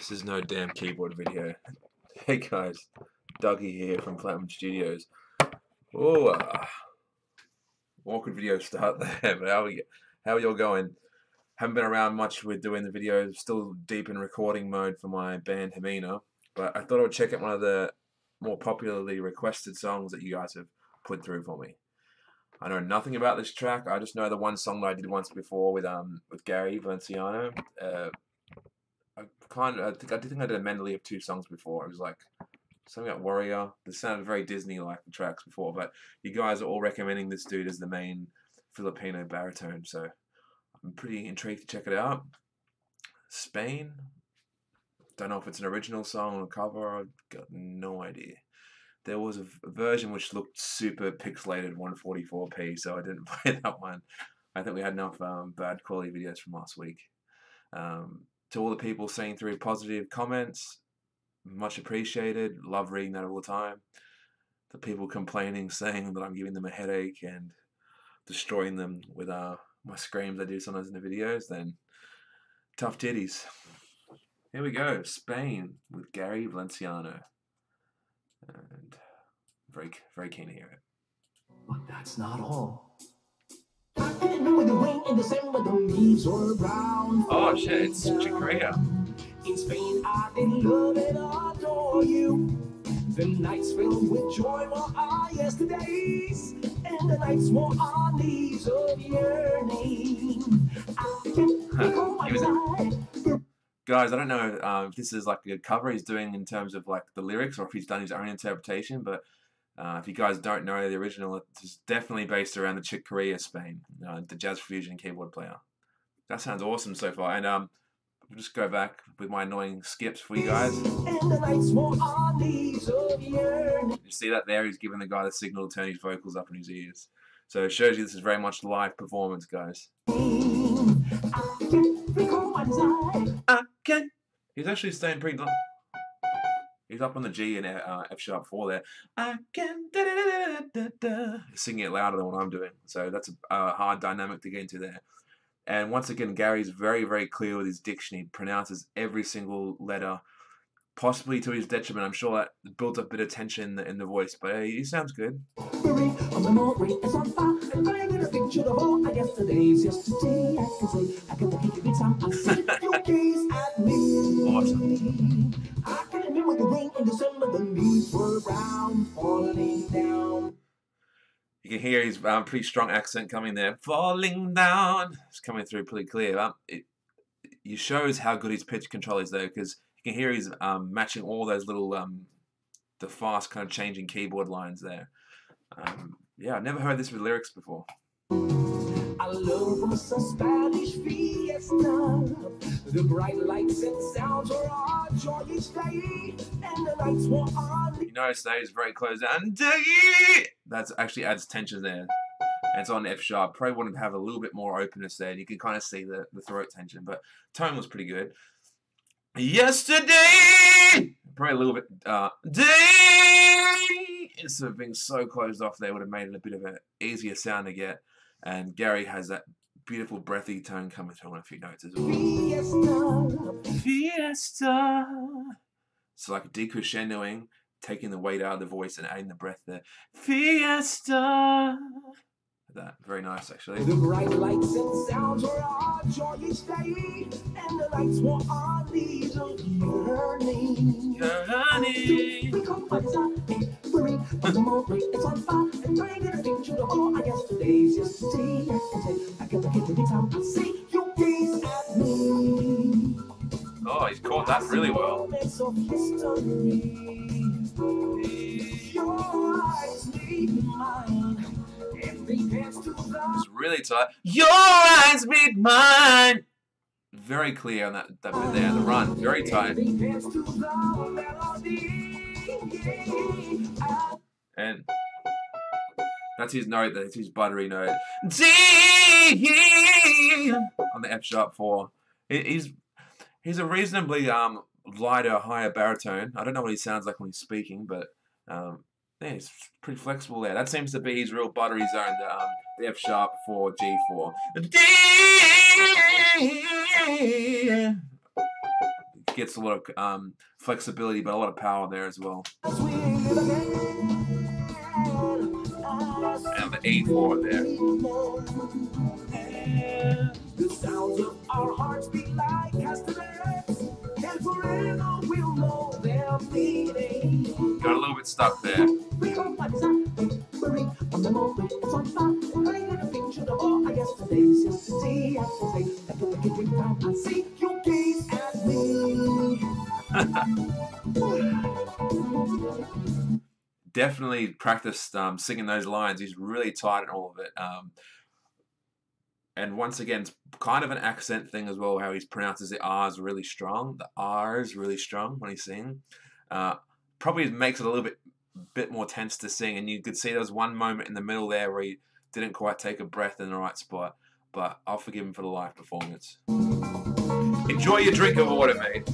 This is no damn keyboard video. Hey guys, Dougie here from Platinum Studios. Oh, awkward video start there, but how are y'all going? Haven't been around much with doing the videos, still deep in recording mode for my band Hamina, but I thought I would check out one of the more popularly requested songs that you guys have put through for me. I know nothing about this track, I just know the one song that I did once before with Gary VALENCIANO. I think I did a medley of 2 songs before. It was like something like Warrior. This sounded very Disney-like, the tracks before, but you guys are all recommending this dude as the main Filipino baritone, so I'm pretty intrigued to check it out. Spain. Don't know if it's an original song or a cover. I've got no idea. There was a version which looked super pixelated 144p, so I didn't play that one. I think we had enough bad quality videos from last week. To all the people saying through positive comments, much appreciated. Love reading that all the time. The people complaining, saying that I'm giving them a headache and destroying them with my screams I do sometimes in the videos, then tough titties. Here we go, Spain with Gary VALENCIANO. And very keen to hear it. But that's not all. I remember the rain in December, the leaves were brown. Oh shit, it's Korea. In Spain, I did love and adore you. The nights filled with joy were our yesterdays, and the nights were our leaves of yearning. I can't recall my time. Guys, I don't know if this is like a cover he's doing in terms of like the lyrics or if he's done his own interpretation, but if you guys don't know the original, it's definitely based around the Chick Corea, Spain, the jazz fusion keyboard player. That sounds awesome so far, and I'll just go back with my annoying skips for you guys. You see that there? He's giving the guy the signal to turn his vocals up in his ears. So it shows you this is very much live performance, guys. He's actually staying pretty long. He's up on the G and F#4 there. I can He's singing it louder than what I'm doing. So that's a hard dynamic to get into there. And once again, Gary's very clear with his diction. He pronounces every single letter, possibly to his detriment. I'm sure that built up a bit of tension in the voice, but he sounds good. Awesome. I can remember the rain in December, the leaves were brown, falling down. You can hear his pretty strong accent coming there. Falling down. It's coming through pretty clear. It shows how good his pitch control is though, because you can hear he's matching all those little the fast kind of changing keyboard lines there. Yeah, I've never heard this with lyrics before. I love us a Spanish fiesta. The bright lights and sounds are our joy each day, and the nights were on. You notice that he's very close down. That actually adds tension there. And it's on F#. Probably wanted to have a little bit more openness there. And you can kind of see the throat tension, but tone was pretty good. Yesterday, probably a little bit day. Instead of being so closed off there, would have made it a bit of an easier sound to get. And Gary has that beautiful breathy tone coming through on a few notes as well. Fiesta. So like decrescendoing, taking the weight out of the voice and adding the breath there. Fiesta. That very nice actually. The bright lights and sounds were our joy each day, and the lights were our leaves of yearning. It's on fire and trying to think to the whole. I guess today's yesterday. I get the time to see you gaze at me. Oh, he's caught that really well. Your eyes meet mine. It's really tight. Your eyes meet mine. Very clear on that bit there, the run. Very tight. And that's his note, that's his buttery note. D on the F#4. He's a reasonably lighter, higher baritone. I don't know what he sounds like when he's speaking, but yeah, he's pretty flexible there. That seems to be his real buttery zone, the F#4, G4. D gets a lot of flexibility, but a lot of power there as well. And the E4 there. The sounds of our hearts beat like castanets, and forever we'll know their meaning. Got a little bit stuck there. Definitely practiced singing those lines. He's really tight in all of it. And once again, it's kind of an accent thing as well, how he pronounces the R's really strong. The R's really strong when he's singing. Probably makes it a little bit more tense to sing, and you could see there was one moment in the middle there where he didn't quite take a breath in the right spot, but I'll forgive him for the live performance. Enjoy your drink of water, mate.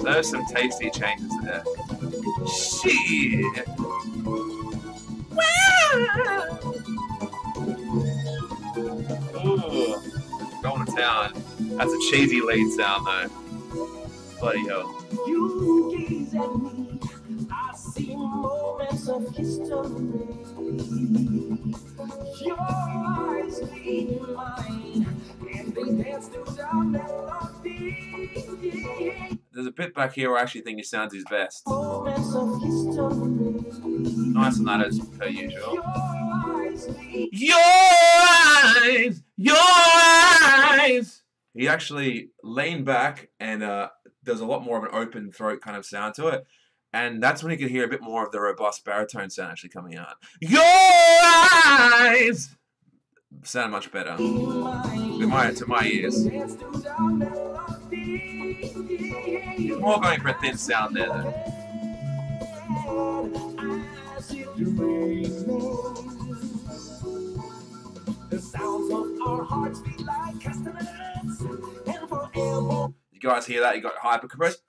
There's some tasty changes there. Shit! Ooh, going to town. That's a cheesy lead sound though. Bloody hell. You gaze at me, I see moments of history. Your eyes lead mine, and they dance to the melody. There's a bit back here where I actually think he sounds his best. Moments of history. Nice and that as per usual. Your eyes, Your eyes! He actually leaned back and there's a lot more of an open throat kind of sound to it. And that's when you can hear a bit more of the robust baritone sound actually coming out. Your eyes! Sound much better. To my ears. He's more going for a thin sound there though. The sounds of our hearts beat like castanets, and forever. You guys hear that? He got hyper compressed.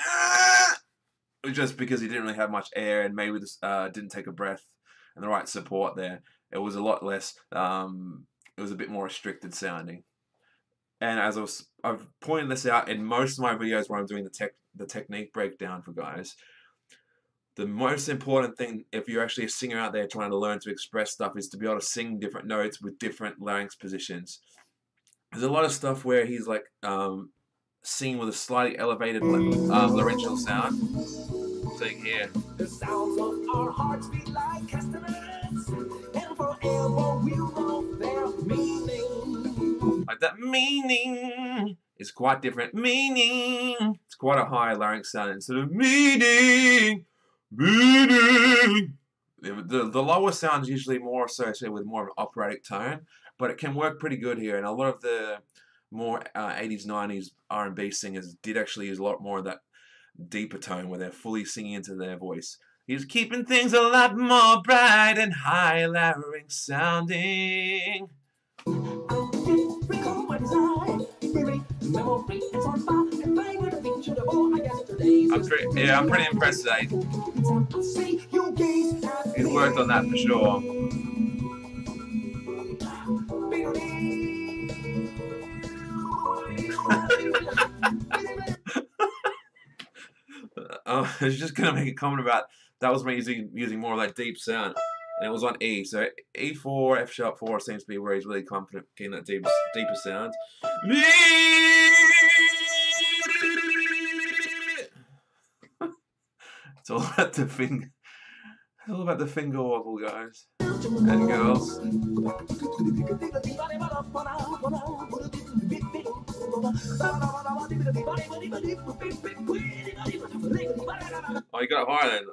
Just because he didn't really have much air and maybe just didn't take a breath and the right support there. It was a lot less. It was a bit more restricted sounding. And as I've pointed this out in most of my videos where I'm doing the technique breakdown for guys, the most important thing if you're actually a singer out there trying to learn to express stuff is to be able to sing different notes with different larynx positions. There's a lot of stuff where he's like singing with a slightly elevated laryngeal sound. So you can hear. The sounds of our hearts beat like castanets, and forever we'll know their meaning. Like that meaning is quite different. Meaning. It's quite a high larynx sound instead of meaning. Meaning. The lower sound is usually more associated with more of an operatic tone, but it can work pretty good here. And a lot of the more 80s, 90s R&B singers did actually use a lot more of that deeper tone where they're fully singing into their voice. He's keeping things a lot more bright and high larynx sounding. I'm pretty impressed today. He's worked on that for sure. I was just gonna make a comment about that was me using more of that deep sound, and it was on E. So E4, F sharp 4 seems to be where he's really confident getting that deeper sound. It's all about the finger. All about the finger wobble, guys and girls. Oh, you got it higher then.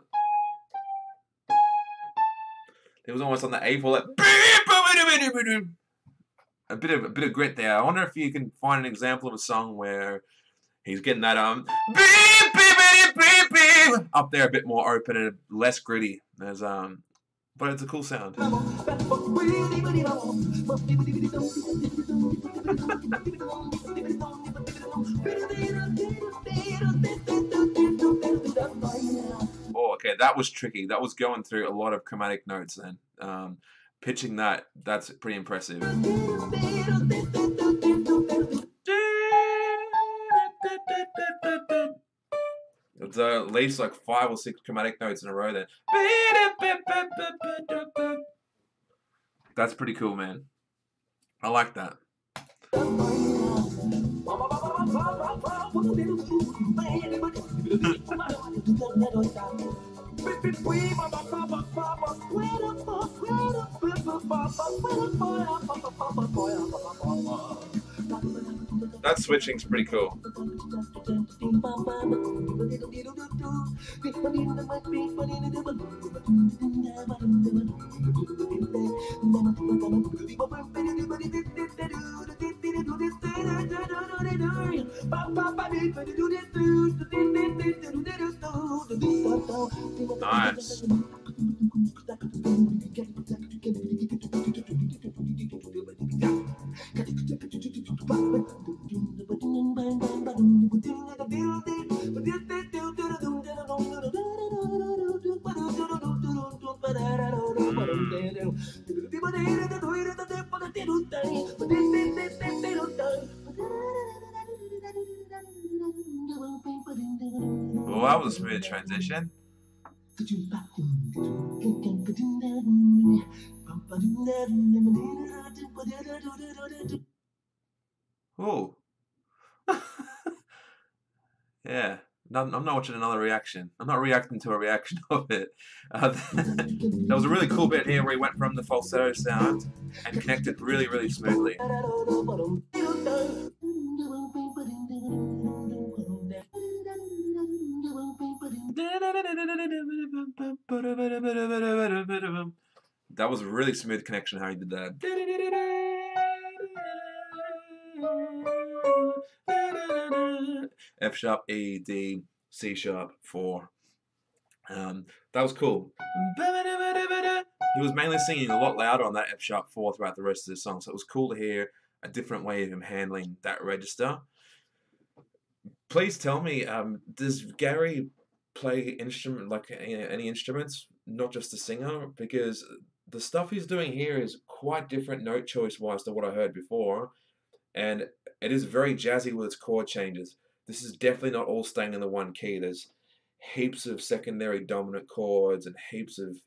It was almost on the A4, like a bit of grit there. I wonder if you can find an example of a song where he's getting that up there a bit more open and less gritty. There's but it's a cool sound. Oh, okay, that was tricky. That was going through a lot of chromatic notes then. Pitching that's pretty impressive. It's at least like 5 or 6 chromatic notes in a row then. That's pretty cool, man. I like that. That switching's pretty cool. Nice. Well, that was a smooth transition. Oh. Yeah. I'm not watching another reaction. I'm not reacting to a reaction of it. That was a really cool bit here where he went from the falsetto sound and connected really, really smoothly. That was a really smooth connection how he did that. F sharp, E, D, C sharp, 4. That was cool. He was mainly singing a lot louder on that F sharp 4 throughout the rest of the song, so it was cool to hear a different way of him handling that register. Please tell me, does Gary play instrument like any instruments, not just the singer? Because the stuff he's doing here is quite different note choice wise to what I heard before, and it is very jazzy with its chord changes. This is definitely not all staying in the one key. There's heaps of secondary dominant chords and heaps of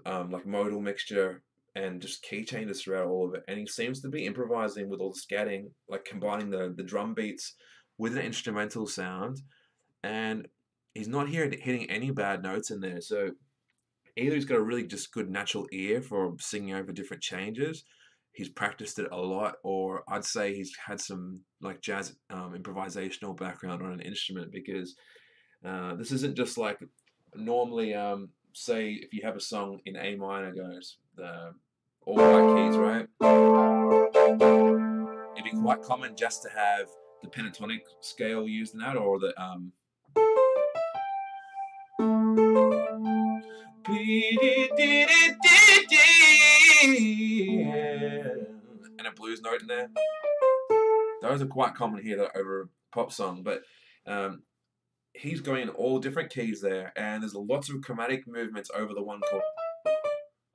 like modal mixture and just key changes throughout all of it. And he seems to be improvising with all the scatting, like combining the drum beats with an instrumental sound. And he's not hitting any bad notes in there. So either he's got a really just good natural ear for singing over different changes, he's practiced it a lot, or I'd say he's had some like jazz improvisational background on an instrument, because this isn't just like normally, say if you have a song in A minor goes all white keys, right? It'd be quite common just to have the pentatonic scale used in that, or the and a blues note in there. Those are quite common here over a pop song, but he's going in all different keys there, and there's lots of chromatic movements over the one chord.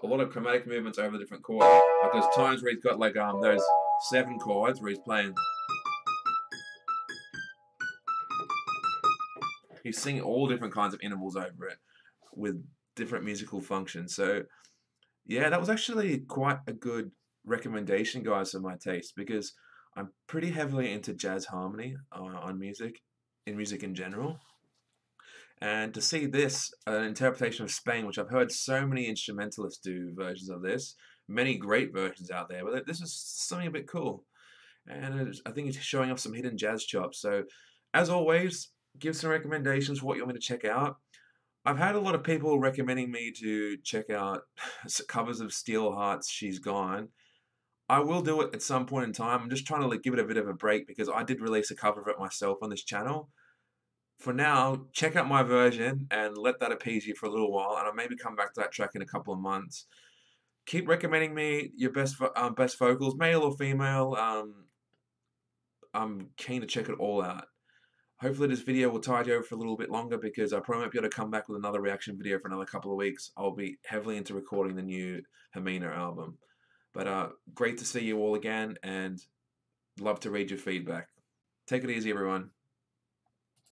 A lot of chromatic movements over the different chords. Like there's times where he's got like those 7 chords where he's playing. He's singing all different kinds of intervals over it with different musical functions. So yeah, that was actually quite a good recommendation, guys, for my taste, because I'm pretty heavily into jazz harmony on music, in music in general. And to see this, an interpretation of Spain, which I've heard so many instrumentalists do versions of this, many great versions out there, but this is something a bit cool. And I think it's showing off some hidden jazz chops. So, as always, give some recommendations for what you want me to check out. I've had a lot of people recommending me to check out covers of Steelheart's She's Gone. I will do it at some point in time. I'm just trying to give it a bit of a break, because I did release a cover of it myself on this channel. for now, check out my version and let that appease you for a little while, and I'll maybe come back to that track in a couple of months. Keep recommending me your best vocals, male or female. I'm keen to check it all out. Hopefully this video will tide you over for a little bit longer because I probably won't be able to come back with another reaction video for another couple of weeks. I'll be heavily into recording the new Hermina album. But great to see you all again and love to read your feedback. Take it easy, everyone.